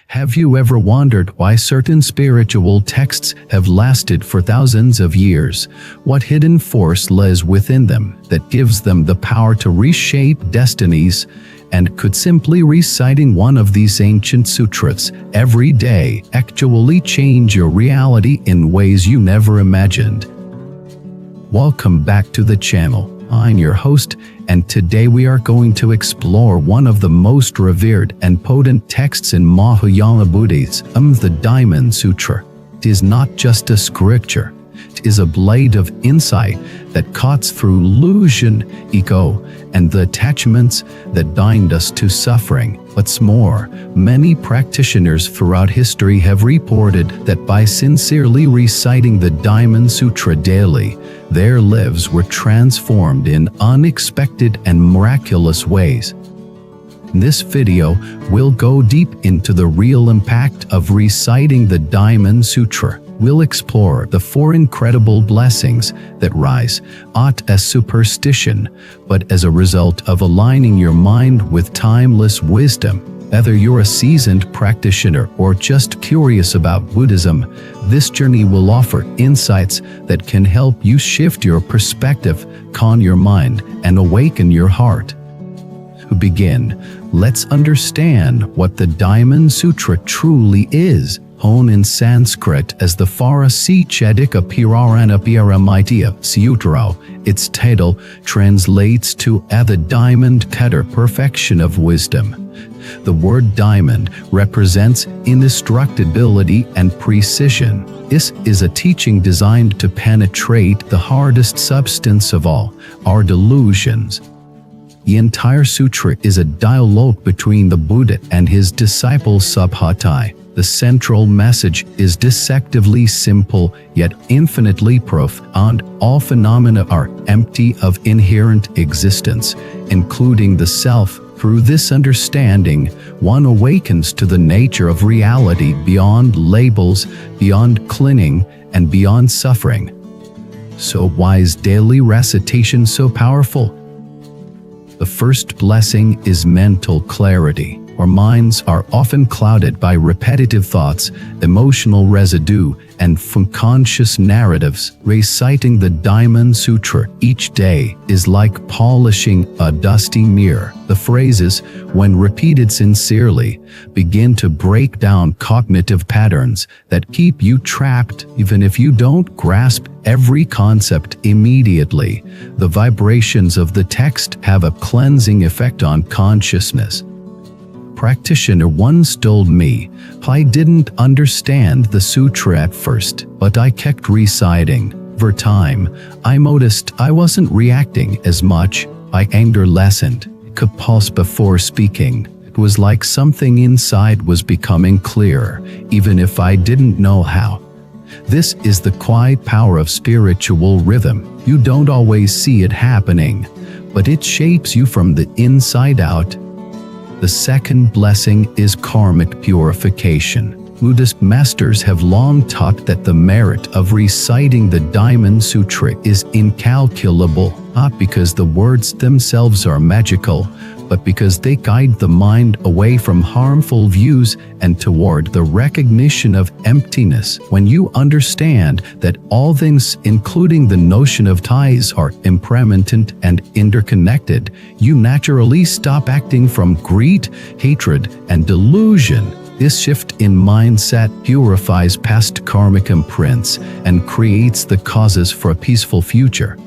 Have you ever wondered why certain spiritual texts have lasted for thousands of years? What hidden force lies within them that gives them the power to reshape destinies? And could simply reciting one of these ancient sutras every day actually change your reality in ways you never imagined? Welcome back to the channel. I'm your host, and today we are going to explore one of the most revered and potent texts in Mahayana Buddhism, the Diamond Sutra. It is not just a scripture. It is a blade of insight that cuts through illusion, ego, and the attachments that bind us to suffering. What's more, many practitioners throughout history have reported that by sincerely reciting the Diamond Sutra daily, their lives were transformed in unexpected and miraculous ways. In this video, we'll go deep into the real impact of reciting the Diamond Sutra. We'll explore the 4 incredible blessings that rise not as superstition, but as a result of aligning your mind with timeless wisdom. Whether you're a seasoned practitioner or just curious about Buddhism, this journey will offer insights that can help you shift your perspective, calm your mind, and awaken your heart. To begin, let's understand what the Diamond Sutra truly is. Known in Sanskrit as the Farasicedika Piraranapiramitya Sutra, its title translates to the diamond cutter perfection of wisdom. The word diamond represents indestructibility and precision. This is a teaching designed to penetrate the hardest substance of all, our delusions. The entire sutra is a dialogue between the Buddha and his disciple Subhati. The central message is deceptively simple yet infinitely profound. All phenomena are empty of inherent existence, including the self. Through this understanding, one awakens to the nature of reality beyond labels, beyond clinging, and beyond suffering. So why is daily recitation so powerful? The first blessing is mental clarity. Our minds are often clouded by repetitive thoughts, emotional residue, and unconscious narratives. Reciting the Diamond Sutra each day is like polishing a dusty mirror. The phrases, when repeated sincerely, begin to break down cognitive patterns that keep you trapped. Even if you don't grasp every concept immediately, the vibrations of the text have a cleansing effect on consciousness. Practitioner once told me, I didn't understand the sutra at first, but I kept reciting. Over time, I noticed I wasn't reacting as much. My anger lessened. I could pause before speaking. It was like something inside was becoming clearer, even if I didn't know how. This is the quiet power of spiritual rhythm. You don't always see it happening, but it shapes you from the inside out. The second blessing is karmic purification. Buddhist masters have long taught that the merit of reciting the Diamond Sutra is incalculable, not because the words themselves are magical, but because they guide the mind away from harmful views and toward the recognition of emptiness. When you understand that all things, including the notion of ties, are impermanent and interconnected, you naturally stop acting from greed, hatred, and delusion. This shift in mindset purifies past karmic imprints and creates the causes for a peaceful future.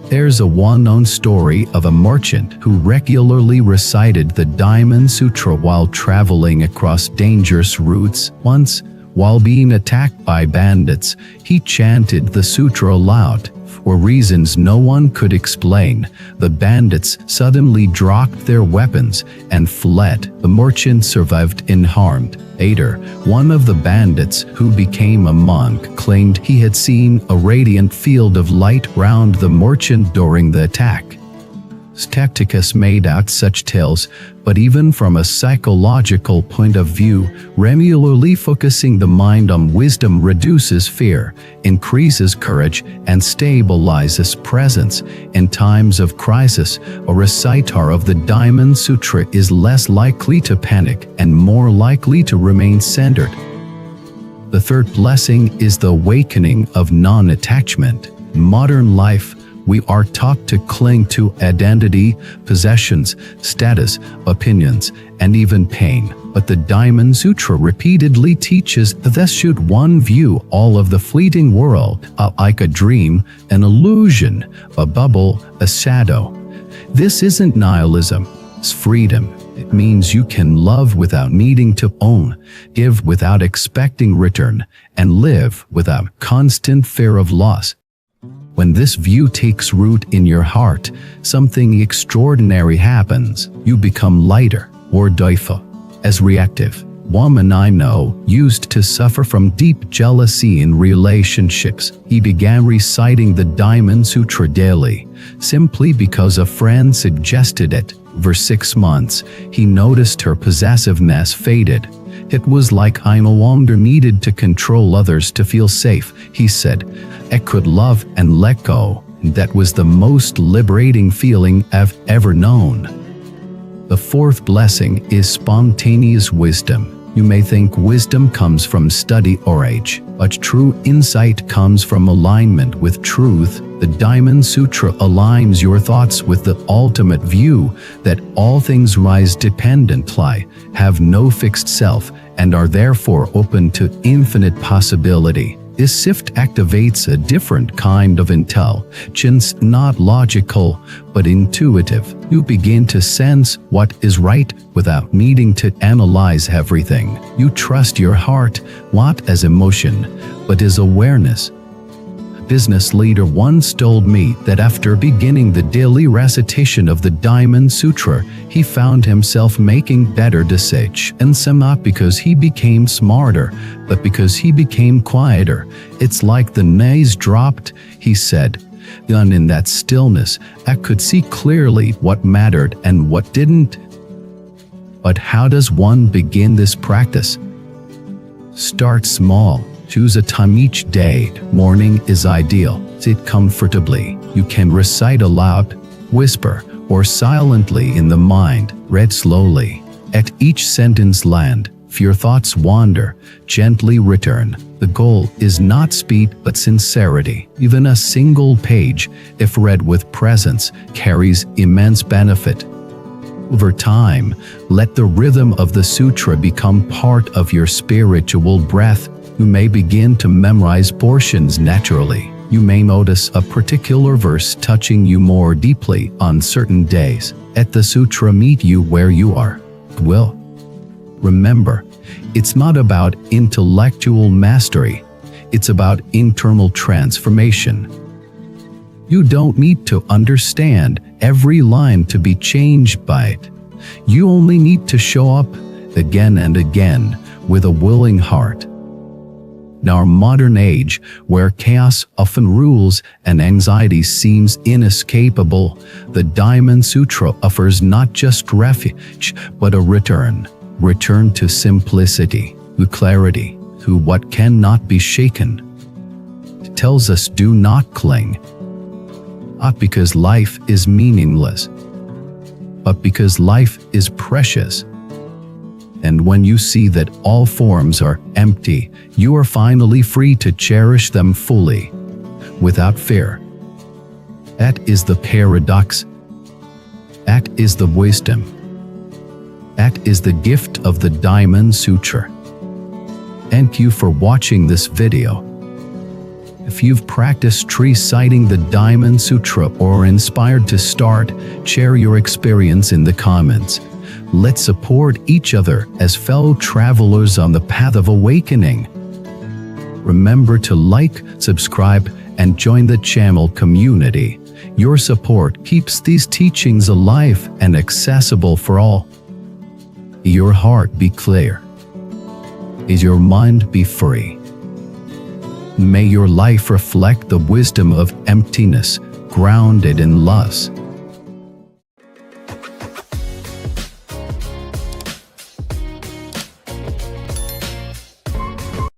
There's a well-known story of a merchant who regularly recited the Diamond Sutra while traveling across dangerous routes. Once, while being attacked by bandits, he chanted the sutra aloud. For reasons no one could explain, the bandits suddenly dropped their weapons and fled. The merchant survived unharmed. Later, one of the bandits, who became a monk, claimed he had seen a radiant field of light round the merchant during the attack. Skeptics made out such tales, but even from a psychological point of view, regularly focusing the mind on wisdom reduces fear, increases courage, and stabilizes presence. In times of crisis, a reciter of the Diamond Sutra is less likely to panic and more likely to remain centered. The third blessing is the awakening of non-attachment. In modern life, we are taught to cling to identity, possessions, status, opinions, and even pain. But the Diamond Sutra repeatedly teaches that should one view all of the fleeting world like a dream, an illusion, a bubble, a shadow. This isn't nihilism, it's freedom. It means you can love without needing to own, give without expecting return, and live without constant fear of loss. When this view takes root in your heart, something extraordinary happens. You become lighter, or joyful. As reactive, woman I know used to suffer from deep jealousy in relationships. He began reciting the Diamond Sutra daily, simply because a friend suggested it. For 6 months, he noticed her possessiveness faded. It was like I no longer needed to control others to feel safe, he said. I could love and let go, and that was the most liberating feeling I've ever known. The fourth blessing is spontaneous wisdom. You may think wisdom comes from study or age, but true insight comes from alignment with truth. The Diamond Sutra aligns your thoughts with the ultimate view that all things rise dependently, have no fixed self, and are therefore open to infinite possibility. This shift activates a different kind of intelligence, not logical, but intuitive. You begin to sense what is right without needing to analyze everything. You trust your heart, not as emotion, but as awareness. A business leader once told me that after beginning the daily recitation of the Diamond Sutra, he found himself making better decisions, not because he became smarter, but because he became quieter. It's like the noise dropped, he said. And in that stillness, I could see clearly what mattered and what didn't. But how does one begin this practice? Start small. Choose a time each day. Morning is ideal. Sit comfortably. You can recite aloud, whisper, or silently in the mind. Read slowly. At each sentence land, if your thoughts wander, gently return. The goal is not speed but sincerity. Even a single page, if read with presence, carries immense benefit. Over time, let the rhythm of the sutra become part of your spiritual breath. You may begin to memorize portions naturally. You may notice a particular verse touching you more deeply on certain days. Let the sutra meet you where you are. Will. Remember, it's not about intellectual mastery. It's about internal transformation. You don't need to understand every line to be changed by it. You only need to show up again and again with a willing heart. In our modern age, where chaos often rules and anxiety seems inescapable, the Diamond Sutra offers not just refuge, but a return to simplicity, to clarity, to what cannot be shaken. It tells us do not cling, not because life is meaningless, but because life is precious. And when you see that all forms are empty, you are finally free to cherish them fully, without fear. That is the paradox. That is the wisdom. That is the gift of the Diamond Sutra. Thank you for watching this video. If you've practiced reciting the Diamond Sutra or are inspired to start, share your experience in the comments. Let's support each other as fellow travelers on the path of awakening. Remember to like, subscribe, and join the channel community. Your support keeps these teachings alive and accessible for all. May your heart be clear. May your mind be free. May your life reflect the wisdom of emptiness, grounded in love.